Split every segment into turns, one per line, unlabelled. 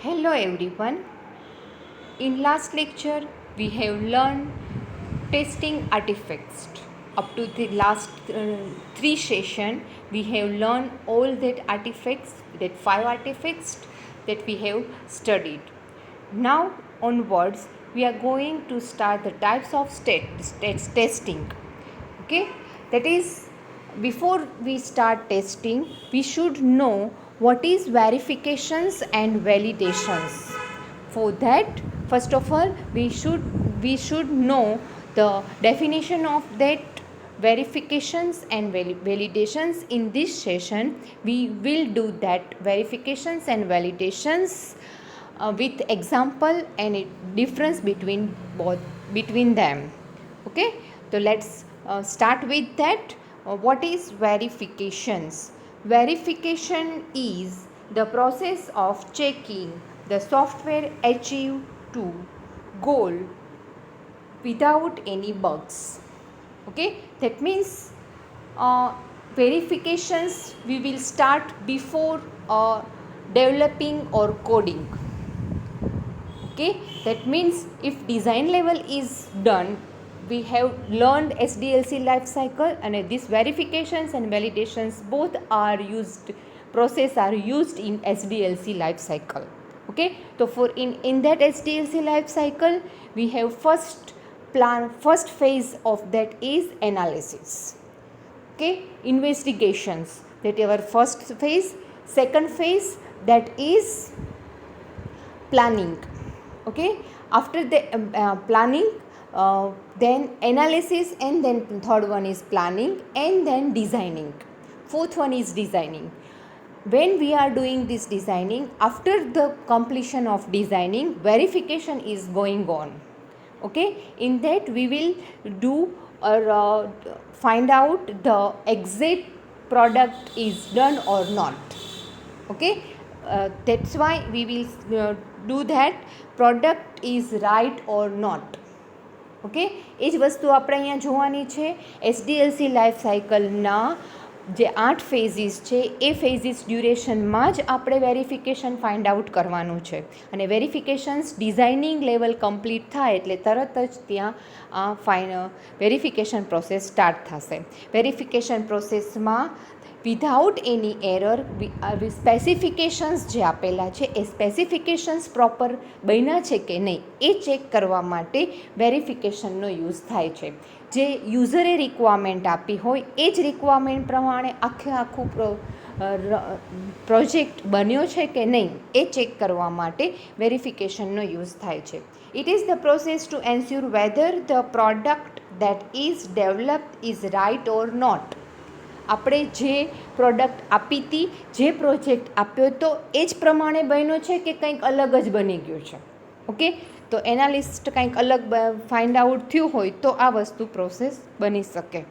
Hello everyone. In last lecture we have learned testing artifacts. Up to the last three session we have learned all that artifacts, that 5 artifacts that we have studied. Now onwards we are going to start the types of testing. Okay, that is, before we start testing we should know what is verifications and validations. For that, first of all we should know the definition of that verifications and validations. In this session we will do that verifications and validations with example and a difference between them. Okay, so let's start with that. What is verifications? Verification is the process of checking the software achieve to goal without any bugs. Okay, that means verifications we will start before developing or coding. Okay, that means if design level is done, we have learned SDLC life cycle, and these verifications and validations both are used, process are used in SDLC life cycle. Okay, so for in that SDLC life cycle we have first phase of that is analysis. Okay, investigations, that our first phase. Second phase, that is planning. Okay, after the planning, then analysis, and then third one is planning, and then designing. Fourth one is designing. When we are doing this designing, after the completion of designing, verification is going on. Okay, in that we will do or find out the exact product is done or not. Okay, that's why we will do that product is right or not. Okay, એ જ વસ્તુ આપણે અહીંયા જોવાની છે. એસડીએલસી life સાયકલના જે 8 ફેઝિસ છે એ ફેઝિસ ડ્યુરેશનમાં જ આપણે વેરિફિકેશન ફાઇન્ડ આઉટ કરવાનું છે. અને વેરિફિકેશન્સ ડિઝાઇનિંગ લેવલ કમ્પ્લીટ થાય એટલે તરત જ ત્યાં વેરિફિકેશન પ્રોસેસ સ્ટાર્ટ થશે. વેરિફિકેશન પ્રોસેસમાં વિધાઉટ એની એરર સ્પેસિફિકેશન્સ જે આપેલા છે એ સ્પેસિફિકેશન્સ પ્રોપર બન્યા છે કે નહીં એ ચેક કરવા માટે વેરિફિકેશનનો યુઝ થાય છે. જે યુઝરે રિક્વાયરમેન્ટ આપી હોય એ જ રિક્વાયરમેન્ટ પ્રમાણે આખું પ્રોજેક્ટ બન્યો છે કે નહીં એ ચેક કરવા માટે વેરિફિકેશનનો યુઝ થાય છે. It is the process to ensure whether the product that is developed is right or not. આપણે જે પ્રોડક્ટ આપી હતી, જે પ્રોજેક્ટ આપ્યો હતો એ જ પ્રમાણે બન્યો છે કે કંઈક અલગ જ બની ગયું છે. ઓકે, તો એનાલિસ્ટ કંઈક અલગ ફાઇન્ડ આઉટ થયું હોય તો આ વસ્તુ પ્રોસેસ બની શકે.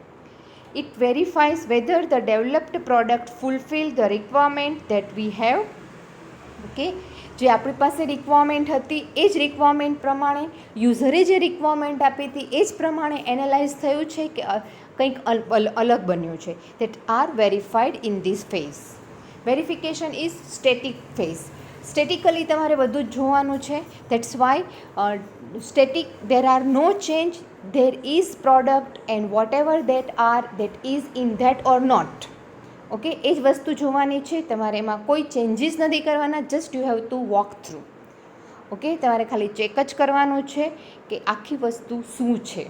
It verifies whether the developed product fulfil the requirement that we have. Okay, જે આપણી પાસે રિક્વાયરમેન્ટ હતી એ જ રિક્વાયરમેન્ટ પ્રમાણે યુઝરે જે રિક્વાયરમેન્ટ આપી હતી એ જ પ્રમાણે એનાલાઇઝ થયું છે કે કંઈક અલગ બન્યું છે. That are verified in this phase. Verification is static phase. Statically તમારે બધું જ જોવાનું છે. That's why static, there are no change, there is product and whatever that is in that or not. Okay, એ જ વસ્તુ જોવાની છે. તમારે એમાં કોઈ ચેન્જીસ નથી કરવાના, just you have to walk through. Okay, તમારે ખાલી ચેક જ કરવાનું છે કે આખી વસ્તુ શું છે.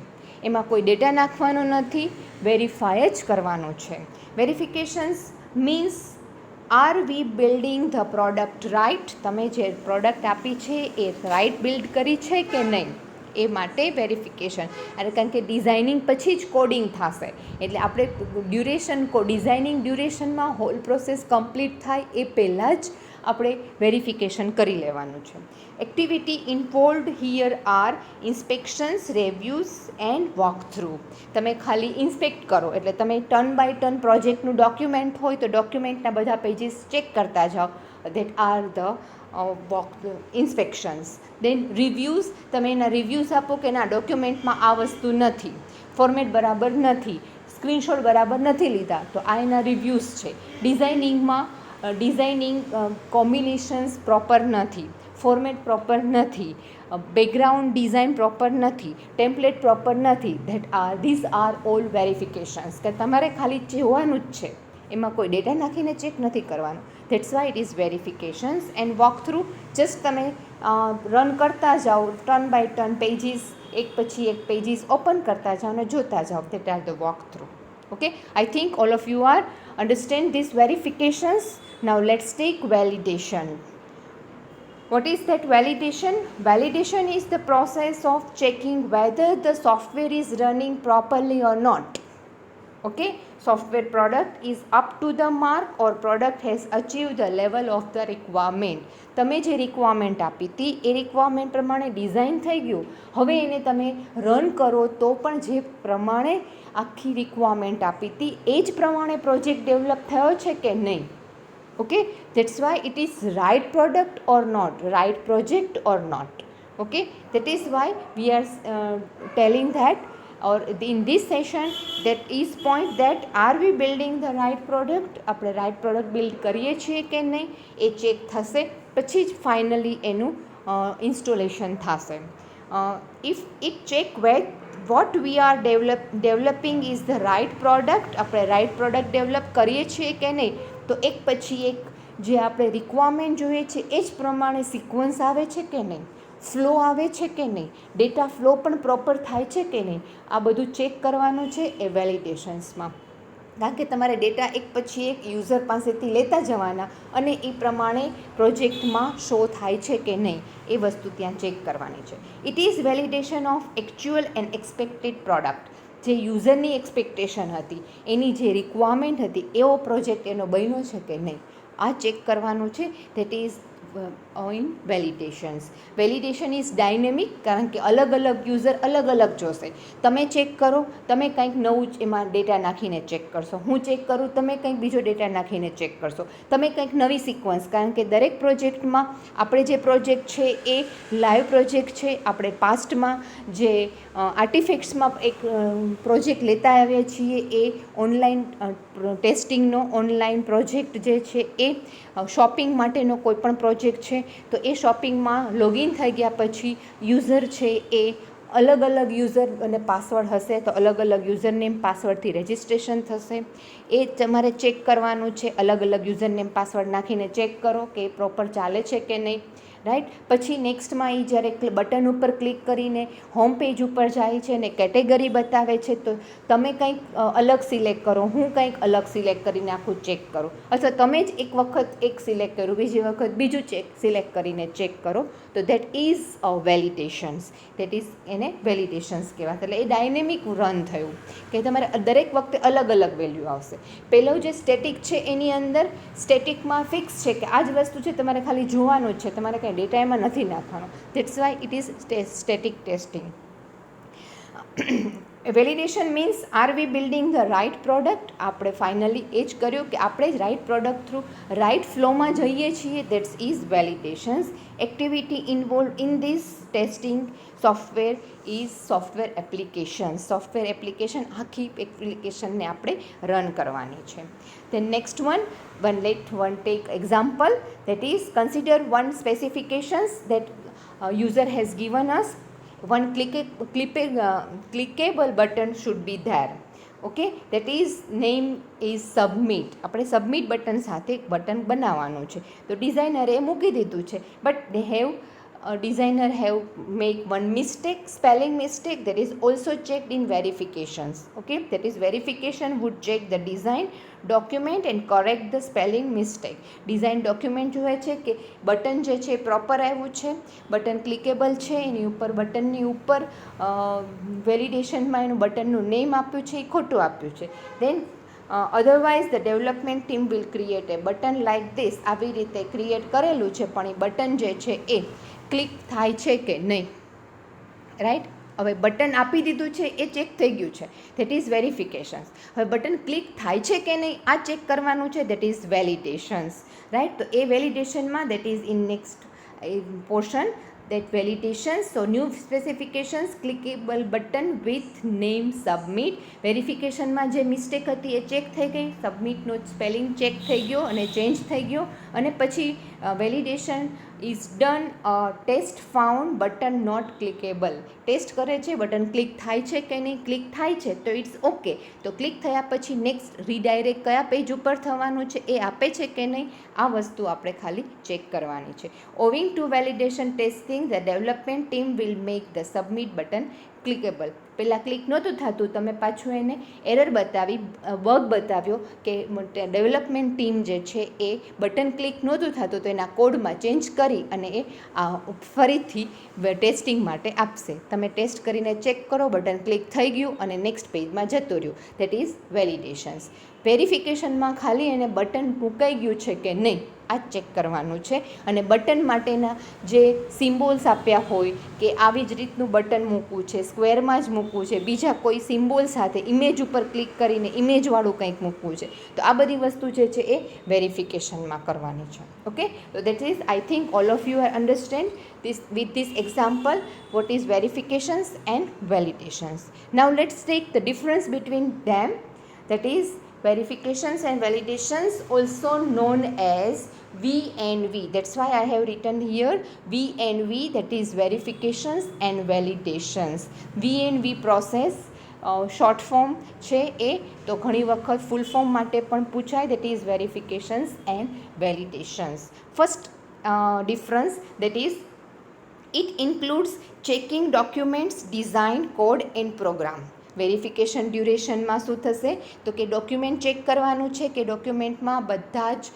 એમાં કોઈ ડેટા નાખવાનો નથી, વેરીફાય જ કરવાનું છે. Verifications means are we building the product right. તમે જે પ્રોડક્ટ આપી છે એ રાઇટ બિલ્ડ કરી છે કે નહીં એ માટે વેરિફિકેશન. અને કારણ કે ડિઝાઇનિંગ પછી જ કોડિંગ થશે એટલે આપણે ડિઝાઇનિંગ ડ્યુરેશનમાં હોલ પ્રોસેસ કમ્પ્લીટ થાય એ પહેલાં જ આપણે વેરિફિકેશન કરી લેવાનું છે. Activity involved here are inspections, reviews and walk through. તમે ખાલી ઇન્સ્પેક્ટ કરો એટલે તમે ટર્ન બાય ટર્ન પ્રોજેક્ટનું ડોક્યુમેન્ટ હોય તો ડોક્યુમેન્ટના બધા પેજીસ ચેક કરતા જાઓ. That are the inspections. Then reviews, તમે એના રિવ્યૂઝ આપો કે ના ડોક્યુમેન્ટમાં આ વસ્તુ નથી, ફોર્મેટ બરાબર નથી, સ્ક્રીનશોટ બરાબર નથી લીધા, તો આ એના રિવ્યૂઝ છે. ડિઝાઇનિંગ કોમ્બિનેશન્સ પ્રોપર નથી, ફોર્મેટ પ્રોપર નથી, બેકગ્રાઉન્ડ ડિઝાઇન પ્રોપર નથી, ટેમ્પલેટ પ્રોપર નથી, ધીઝ આર ઓલ વેરિફિકેશન્સ. કે તમારે ખાલી જોવાનું જ છે, એમાં કોઈ ડેટા નાખીને ચેક નથી કરવાનું. That's why it is verifications and walk through. Just તમે રન કરતા જાઓ, ટર્ન બાય ટર્ન પેજીસ, એક પછી એક પેજીસ ઓપન કરતા જાઓ અને જોતા જાઓ. That are the walk through. Okay, I think all of you are understand these verifications. Now let's take validation. What is that validation? Validation is the process of checking whether the software is running properly or not. Okay, software product is up to the mark or product has achieved the level of the requirement. તમે જે requirement આપી હતી એ requirement પ્રમાણે design થઈ ગયું, હવે એને તમે રન કરો તો પણ જે પ્રમાણે આખી રિક્વાયરમેન્ટ આપી હતી એ જ પ્રમાણે પ્રોજેક્ટ ડેવલપ થયો છે કે નહીં. Okay, that's why it is right product or not, right project or not. Okay, that is why we are telling that, or in this session, that is point that are we building the right product, આપણે right product build કરીએ છીએ કે નહીં એ check થશે, પછી જ finally એનું installation થશે. If it check what we are developing is the right product, આપણે right product develop કરીએ છીએ કે નહીં, તો એક પછી એક જે આપણે રિક્વાયરમેન્ટ જોઈએ છે એ જ પ્રમાણે સિક્વન્સ આવે છે કે નહીં, ફ્લો આવે છે કે નહીં, ડેટા ફ્લો પણ પ્રોપર થાય છે કે નહીં, આ બધું ચેક કરવાનું છે એ વેલિડેશન્સમાં. કારણ કે તમારે ડેટા એક પછી એક યુઝર પાસેથી લેતા જવાના અને એ પ્રમાણે પ્રોજેક્ટમાં શો થાય છે કે નહીં એ વસ્તુ ત્યાં ચેક કરવાની છે. It is validation of actual and expected product. જે યુઝરની એક્સપેક્ટેશન હતી, એની જે રિક્વાયરમેન્ટ હતી એવો પ્રોજેક્ટ એનો બન્યો છે કે નહીં, આ ચેક કરવાનું છે. That is in validations. Validation is dynamic, કારણ કે અલગ અલગ યુઝર અલગ અલગ જોશે. તમે ચેક કરો, તમે કંઈક નવું જ એમાં ડેટા નાખીને ચેક કરશો, હું ચેક કરું, તમે કંઈક બીજો ડેટા નાખીને ચેક કરશો, તમે કંઈક નવી સિક્વન્સ. કારણ કે દરેક પ્રોજેક્ટમાં આપણે જે પ્રોજેક્ટ છે એ લાઈવ પ્રોજેક્ટ છે. આપણે પાસ્ટમાં જે આર્ટિફેક્ટ્સમાં એક પ્રોજેક્ટ લેતા આવ્યા છીએ એ ઓનલાઈન ટેસ્ટિંગનો ઓનલાઈન પ્રોજેક્ટ જે છે એ શોપિંગ માટેનો કોઈ પણ પ્રોજેક્ટ છે, તો એ શોપિંગમાં લોગિન થઈ ગયા પછી યુઝર છે એ અલગ અલગ યુઝર અને પાસવર્ડ હશે, તો અલગ અલગ યુઝર નેમ પાસવર્ડથી રજિસ્ટ્રેશન થશે. એ તમારે ચેક કરવાનું છે. અલગ અલગ યુઝર નેમ પાસવર્ડ નાખીને ચેક કરો કે એ પ્રોપર ચાલે છે કે નહીં. રાઈટ. પછી નેક્સ્ટમાં એ જ્યારે બટન ઉપર ક્લિક કરીને હોમ પેજ ઉપર જાય છે અને કેટેગરી બતાવે છે, તો તમે કંઈક અલગ સિલેક્ટ કરો, હું કંઈક અલગ સિલેક્ટ કરીને આખું ચેક કરું, અથવા તમે જ એક વખત એક સિલેક્ટ કર્યું, બીજી વખત બીજું સિલેક્ટ કરીને ચેક કરો, તો that is validations. That is એને વેલિડેશન્સ કહેવાય. એટલે એ ડાયનેમિક રન થયું કે તમારે દરેક વખતે અલગ અલગ વેલ્યુ આવશે. પહેલું જે સ્ટેટિક છે એની અંદર સ્ટેટિકમાં ફિક્સ છે કે આ જ વસ્તુ છે, તમારે ખાલી જોવાનું જ છે, તમારે કંઈ ડેટા એમાં નથી નાખવાનો. That's why it is static testing. Validation means are we building the right product. આપણે ફાઇનલી એ જ કર્યું કે આપણે જ રાઇટ પ્રોડક્ટ થ્રુ રાઇટ ફ્લોમાં જઈએ છીએ. That's is validations. Activity involve in this testing software is software application. Software application, આખી એપ્લિકેશનને આપણે રન કરવાની છે. Then next one take example, that is consider one specifications that user has given us. One clickable button should be there. Okay, that is name is submit. આપણે submit button સાથે એક button બનાવવાનું છે, તો ડિઝાઇનરે મૂકી દીધું છે, but they have designer have make one mistake, spelling mistake, that is also checked in verifications. Okay, that is verification would check the design document and correct the spelling mistake. design document જોવે છે કે button જે છે proper આવ્યું છે, button ક્લિકેબલ છે, એની ઉપર બટનની ઉપર વેલિડેશનમાં એનું બટનનું નેમ આપ્યું છે એ ખોટું આપ્યું છે. દેન otherwise the development team will create a button like this. આવી રીતે ક્રિએટ કરેલું છે, પણ એ બટન જે છે એ ક્લિક થાય છે કે નહીં. રાઈટ. હવે બટન આપી દીધું છે એ ચેક થઈ ગયું છે, ધેટ ઇઝ વેરિફિકેશન્સ. હવે બટન ક્લિક થાય છે કે નહીં આ ચેક કરવાનું છે, ધેટ ઇઝ વેલિડેશન્સ. રાઈટ. તો એ વેલિડેશનમાં that is in next portion, that validations. So new specifications, clickable button with name submit. વેરિફિકેશનમાં જે મિસ્ટેક હતી એ ચેક થઈ ગઈ, સબમિટનો સ્પેલિંગ ચેક થઈ ગયો અને ચેન્જ થઈ ગયો, અને પછી validation is done a test found button not clickable. Test કરે છે, બટન ક્લિક થાય છે કે નહીં, ક્લિક થાય છે તો ઇટ્સ ઓકે. તો ક્લિક થયા પછી નેક્સ્ટ રીડાયરેક્ટ કયા પેજ ઉપર થવાનું છે એ આપે છે કે નહીં, આ વસ્તુ આપણે ખાલી ચેક કરવાની છે. Owing to validation testing the development team will make the submit button clickable. પહેલાં ક્લિક નહોતું થતું, તમે પાછું એને એરર બતાવી, બગ બતાવ્યો કે ડેવલપમેન્ટ ટીમ જે છે એ બટન ક્લિક નહોતું થતું તો એના કોડમાં ચેન્જ કરી અને એ ફરીથી ટેસ્ટિંગ માટે આપશે. તમે ટેસ્ટ કરીને ચેક કરો, બટન ક્લિક થઈ ગયું અને નેક્સ્ટ પેજમાં જતું રહ્યું. That is validations. વેરિફિકેશનમાં ખાલી એને બટન મૂકાઈ ગયું છે કે નહીં આ ચેક કરવાનું છે. અને બટન માટેના જે સિમ્બોલ્સ આપ્યા હોય કે આવી જ રીતનું બટન મૂકવું છે, સ્ક્વેરમાં જ મૂકવું છે, બીજા કોઈ સિમ્બોલ સાથે ઇમેજ ઉપર ક્લિક કરીને ઇમેજવાળું કંઈક મૂકવું છે, તો આ બધી વસ્તુ જે છે એ વેરિફિકેશનમાં કરવાની છે. ઓકે, તો that is I think all of you are understand this with this example what is verifications and validations. Now let's take the difference between them, that is verifications and validations, also known as V&V. That's why I have written here V&V, that is verifications and validations. V&V process short form છે એ તો ઘણી વખત full form માટે પણ પૂછાય, that is verifications and validations. First difference, that is it includes checking documents, design, code and program. Verification ડ્યુરેશનમાં શું થશે તો કે ડોક્યુમેન્ટ ચેક કરવાનું છે કે ડોક્યુમેન્ટમાં બધા જ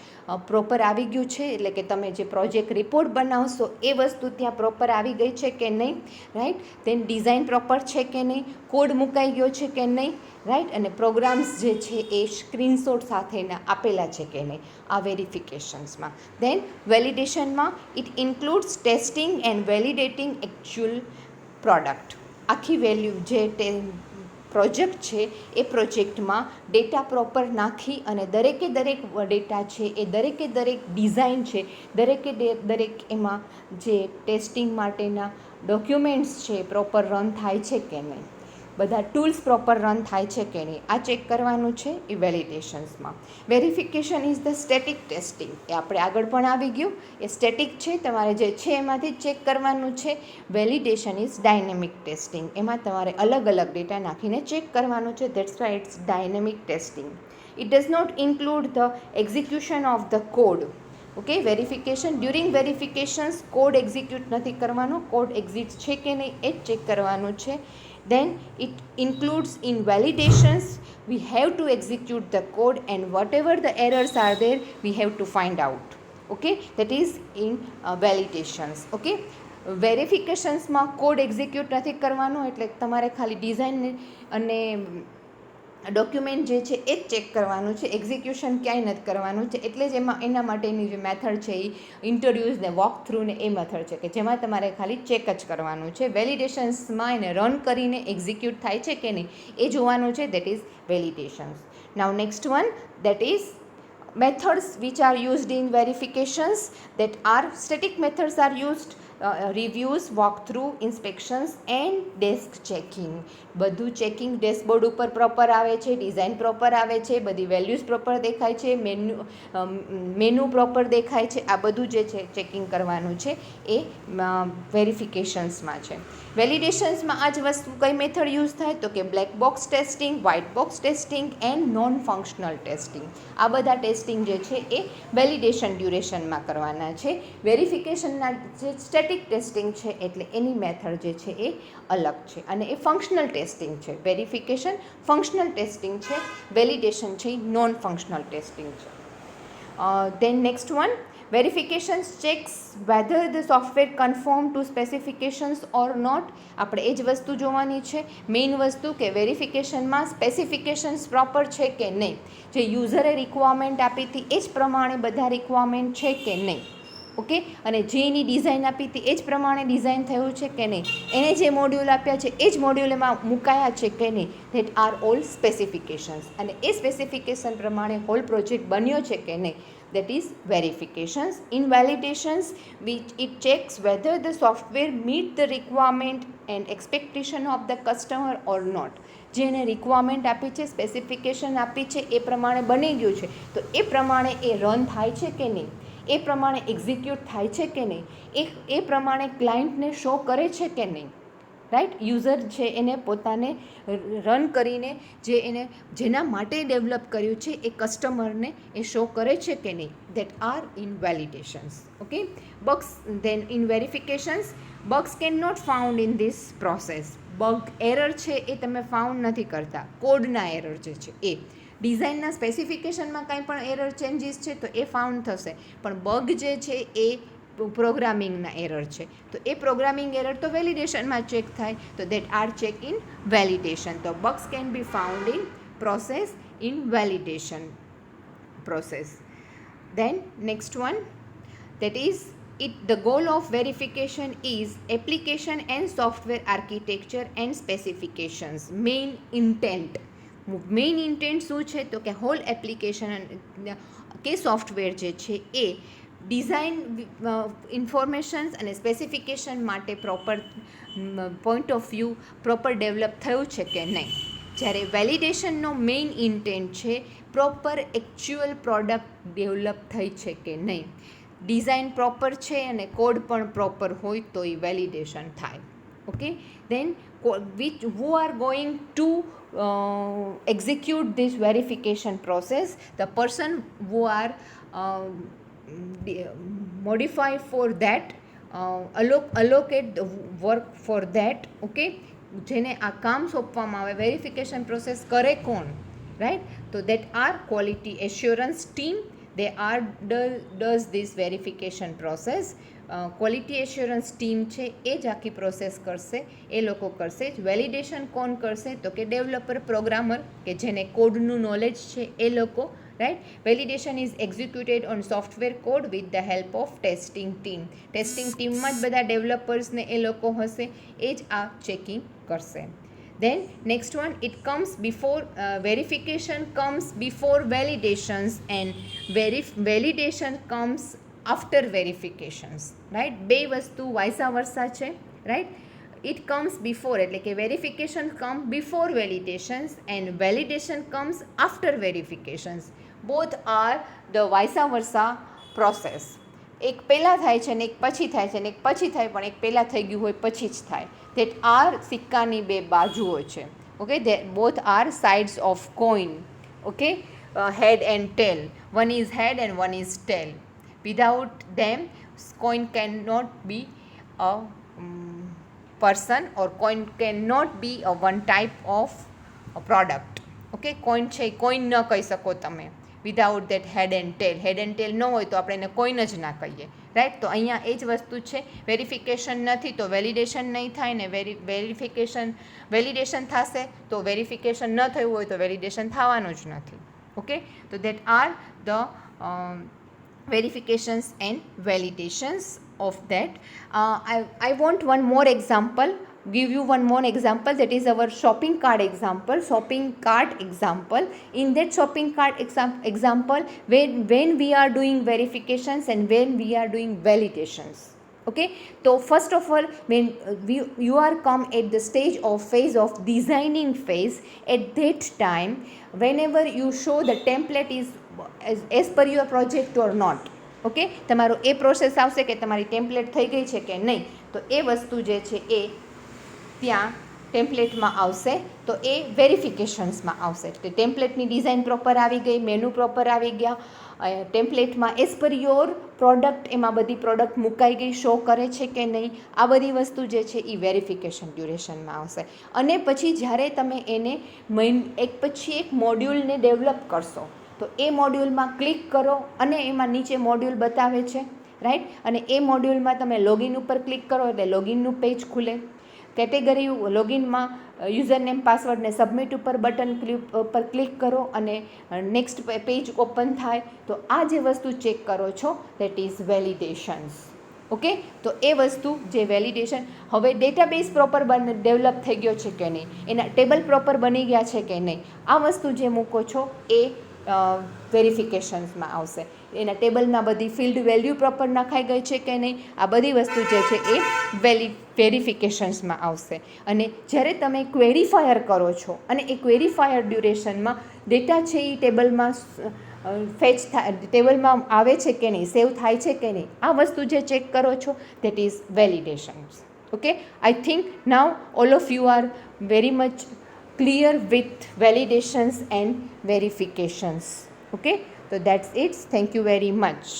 પ્રોપર આવી ગયું છે, એટલે કે તમે જે પ્રોજેક્ટ રિપોર્ટ બનાવશો એ વસ્તુ ત્યાં પ્રોપર આવી ગઈ છે કે નહીં, રાઈટ. દેન ડિઝાઇન પ્રોપર છે કે નહીં, કોડ મુકાઈ ગયો છે કે નહીં, રાઈટ. અને પ્રોગ્રામ્સ જે છે એ સ્ક્રીનશોટ સાથેના આપેલા છે કે નહીં, આ વેરિફિકેશન્સમાં. દેન વેલિડેશનમાં it includes testing and validating actual product. આખી વેલ્યુ જે પ્રોજેક્ટ છે એ પ્રોજેક્ટમાં ડેટા પ્રોપર નાખી અને દરેકે દરેક ડેટા છે એ દરેકે દરેક ડિઝાઇન છે, દરેકે દરેક એમાં જે ટેસ્ટિંગ માટેના ડોક્યુમેન્ટ્સ છે એ પ્રોપર રન થાય છે કે નહીં, બધા ટૂલ્સ પ્રોપર રન થાય છે કે નહીં, આ ચેક કરવાનું છે એ વેલિડેશન્સમાં. Verification is the static testing, એ આપણે આગળ પણ આવી ગયું, એ સ્ટેટિક છે, તમારે જે છે એમાંથી ચેક કરવાનું છે. વેલિડેશન ઇઝ ડાયનેમિક ટેસ્ટિંગ, એમાં તમારે અલગ અલગ ડેટા નાખીને ચેક કરવાનું છે. That's why it's dynamic testing. It does not include the execution of the code. Okay, verification during verifications code execute નથી કરવાનો, કોડ એક્ઝિટ છે કે નહીં એ જ ચેક કરવાનું છે. Then it includes in validations we have to execute the code and whatever the errors are there we have to find out. Okay, that is in validations. Okay, વેરિફિકેશન્સમાં code execute નથી કરવાનો, એટલે તમારે ખાલી design અને document જે છે એ જ ચેક કરવાનું છે, એક્ઝિક્યુશન ક્યાંય નથી કરવાનું છે. એટલે જ એના માટેની જે મેથડ છે એ ઇન્ટ્રોડ્યુસ ને વોક થ્રુ ને એ મેથડ છે કે જેમાં તમારે ખાલી ચેક જ કરવાનું છે. વેલિડેશન્સમાં એને રન કરીને એક્ઝિક્યુટ થાય છે કે નહીં એ જોવાનું છે, that is validations. Now next one, that is methods which are used in verifications, that are static methods are used, reviews, walkthrough, inspections and desk checking. બધું ચેકિંગ ડેશબોર્ડ ઉપર પ્રોપર આવે છે, ડિઝાઇન પ્રોપર આવે છે, બધી values proper દેખાય છે, menu proper દેખાય છે, આ બધું જે છે ચેકિંગ કરવાનું છે એ વેરિફિકેશન્સમાં છે. વેલિડેશન્સમાં આ જ વસ્તુ કઈ મેથડ યુઝ થાય તો કે black box testing, white box testing and non functional testing. આ બધા ટેસ્ટિંગ જે છે એ વેલિડેશન ડ્યુરેશનમાં કરવાના છે. વેરિફિકેશનના જે સ્ટેટિક ટેસ્ટિંગ છે એટલે એની મેથડ જે છે એ અલગ છે અને એ ફંક્શનલ ટેસ્ટિંગ છે. વેરિફિકેશન ફંક્શનલ ટેસ્ટિંગ છે, વેલિડેશન છે નોન ફંક્શનલ ટેસ્ટિંગ છે. Then next one, verifications checks whether the software conform to specifications or not. આપણે એ જ વસ્તુ જોવાની છે, મેઇન વસ્તુ કે વેરિફિકેશનમાં સ્પેસિફિકેશન્સ પ્રોપર છે કે નહીં, જે યુઝરે રિક્વાયરમેન્ટ આપી હતી એ જ પ્રમાણે બધા રિક્વાયરમેન્ટ છે કે નહીં. ઓકે, અને જે એની ડિઝાઇન આપી હતી એ જ પ્રમાણે ડિઝાઇન થયું છે કે નહીં, એને જે મોડ્યુલ આપ્યા છે એ જ મોડ્યુલ એમાં મુકાયા છે કે નહીં. ધેટ આર ઓલ સ્પેસિફિકેશન્સ, અને એ સ્પેસિફિકેશન પ્રમાણે હોલ પ્રોજેક્ટ બન્યો છે કે નહીં, that is verifications. In validations which it checks whether the software meet the requirement and expectation of the customer or not. જેને રિક્વાયરમેન્ટ આપી છે, સ્પેસિફિકેશન આપી છે એ પ્રમાણે બની ગયું છે તો એ પ્રમાણે એ રન થાય છે કે નહીં, એ પ્રમાણે એક્ઝિક્યુટ થાય છે કે નહીં, એ પ્રમાણે ક્લાયન્ટને શો કરે છે કે નહીં, રાઈટ. યુઝર છે એને પોતાને રન કરીને જેના માટે ડેવલપ કર્યું છે એ કસ્ટમરને એ શો કરે છે કે નહીં, that are in validations. Okay. Bugs then in verifications, bugs can not found in this process. Bug error છે એ તમે ફાઉન્ડ નથી કરતા, કોડના એરર જે છે એ. ડિઝાઇનના સ્પેસિફિકેશનમાં કાંઈ પણ એરર ચેન્જીસ છે તો એ ફાઉન્ડ થશે, પણ બગ જે છે એ પ્રોગ્રામિંગના એરર છે તો એ પ્રોગ્રામિંગ એરર તો વેલિડેશનમાં ચેક થાય, તો that are check in validation. તો bugs can be found in process in validation process. Then next one, that is the goal of verification is application and software architecture and specifications. Main intent શું છે તો કે hall application કે software જે છે એ design informations અને specification માટે proper point of view proper develop થયું છે કે નહીં. જ્યારે વેલિડેશનનો મેઇન ઇન્ટેન્ટ છે પ્રોપર એકચ્યુઅલ પ્રોડક્ટ ડેવલપ થઈ છે કે નહીં. ડિઝાઇન પ્રોપર છે અને કોડ પણ પ્રોપર હોય તો એ વેલિડેશન થાય. Okay. Then who are going to execute this verification process, the person who are modify for that, allocate the work for that. Okay. જેને આ કામ સોંપવામાં આવે, વેરિફિકેશન પ્રોસેસ કરે કોણ, રાઈટ. તો that R quality assurance team, they are does this verification process. Quality assurance team છે એ જ આખી પ્રોસેસ કરશે, એ લોકો કરશે જ. વેલિડેશન કોણ કરશે તો કે ડેવલપર, પ્રોગ્રામર કે જેને કોડનું નોલેજ છે એ લોકો, right. Validation is executed on software code with the help of testing team. Testing ટીમમાં જ બધા ડેવલપર્સને એ લોકો હશે, એ જ આ ચેકિંગ કરશે. Then next one, it comes before verification comes before validations and validation comes after verifications, right. બે વસ્તુ વાઇસા વર્સા છે, રાઈટ. it comes before એટલે કે verification come before validations and validation comes after verifications. both are the vice versa process. એક પહેલાં થાય છે ને એક પછી થાય છે ને એક પછી થાય, પણ એક પહેલાં થઈ ગયું હોય પછી જ થાય. દેટ આર સિક્કાની બે બાજુઓ છે. Okay. Both are sides of coin. Okay. Head and tail. One is head and one is tail. Without them coin cannot be a person or coin cannot be a one type of a product. Okay. coin છે coin ન કહી શકો તમે without that head and tail. Head and tail ન હોય તો આપણે એને કોઈન જ ના કહીએ, રાઈટ. તો અહીંયા એ જ વસ્તુ છે, વેરિફિકેશન નથી તો વેલિડેશન નહીં થાય ને વેલિડેશન થશે તો વેરિફિકેશન ન થયું હોય તો વેલિડેશન થવાનું જ નથી. ઓકે. તો that are the verifications and validations of that. I want one more example, give you one more example, that is our shopping cart example. In that shopping cart example, when we are doing verifications and when we are doing validations. Okay. So first of all, when you are come at the phase of designing phase, at that time whenever you show the template is as per your project or not. Okay. તમારો એ process આવશે કે તમારી template થઈ ગઈ છે કે નહીં, તો એ વસ્તુ જે છે એ ત્યાં ટેમ્પલેટમાં આવશે, તો એ વેરિફિકેશન્સમાં આવશે. ટેમ્પલેટની ડિઝાઇન પ્રોપર આવી ગઈ, મેનુ પ્રોપર આવી ગયા, ટેમ્પલેટમાં એઝ પર યોર પ્રોડક્ટ એમાં બધી પ્રોડક્ટ મુકાઈ ગઈ, શો કરે છે કે નહીં, આ બધી વસ્તુ જે છે એ વેરિફિકેશન ડ્યુરેશનમાં આવશે. અને પછી જ્યારે તમે એને એક પછી એક મોડ્યુલને ડેવલપ કરશો તો એ મોડ્યુલમાં ક્લિક કરો અને એમાં નીચે મોડ્યુલ બતાવે છે, રાઈટ. અને એ મોડ્યુલમાં તમે લોગિન ઉપર ક્લિક કરો એટલે લોગિનનું પેજ ખુલે. કેટેગરી લોગિનમાં યુઝરનેમ પાસવર્ડને સબમિટ ઉપર બટન પર ક્લિક કરો અને નેક્સ્ટ પેજ ઓપન થાય. તો આ જે વસ્તુ ચેક કરો છો દેટ ઇઝ વેલિડેશન્સ. ઓકે. તો એ વસ્તુ જે વેલિડેશન, હવે ડેટાબેઝ પ્રોપર ડેવલપ થઈ ગયો છે કે નહીં, એના ટેબલ પ્રોપર બની ગયા છે કે નહીં, આ વસ્તુ જે મૂકો છો એ વેરિફિકેશન્સમાં આવશે. એના ટેબલમાં બધી ફિલ્ડ વેલ્યુ પ્રોપર નખાઈ ગઈ છે કે નહીં, આ બધી વસ્તુ જે છે એ વેરિફિકેશન્સમાં આવશે. અને જ્યારે તમે ક્વેરીફાયર કરો છો અને એ ક્વેરીફાયર ડ્યુરેશનમાં ડેટા છે એ ટેબલમાં ફેચ ટેબલમાં આવે છે કે નહીં, સેવ થાય છે કે નહીં, આ વસ્તુ જે ચેક કરો છો that is validations. Okay, I think now all of you are very much clear with validations and verifications. Okay, so that's it. Thank you very much.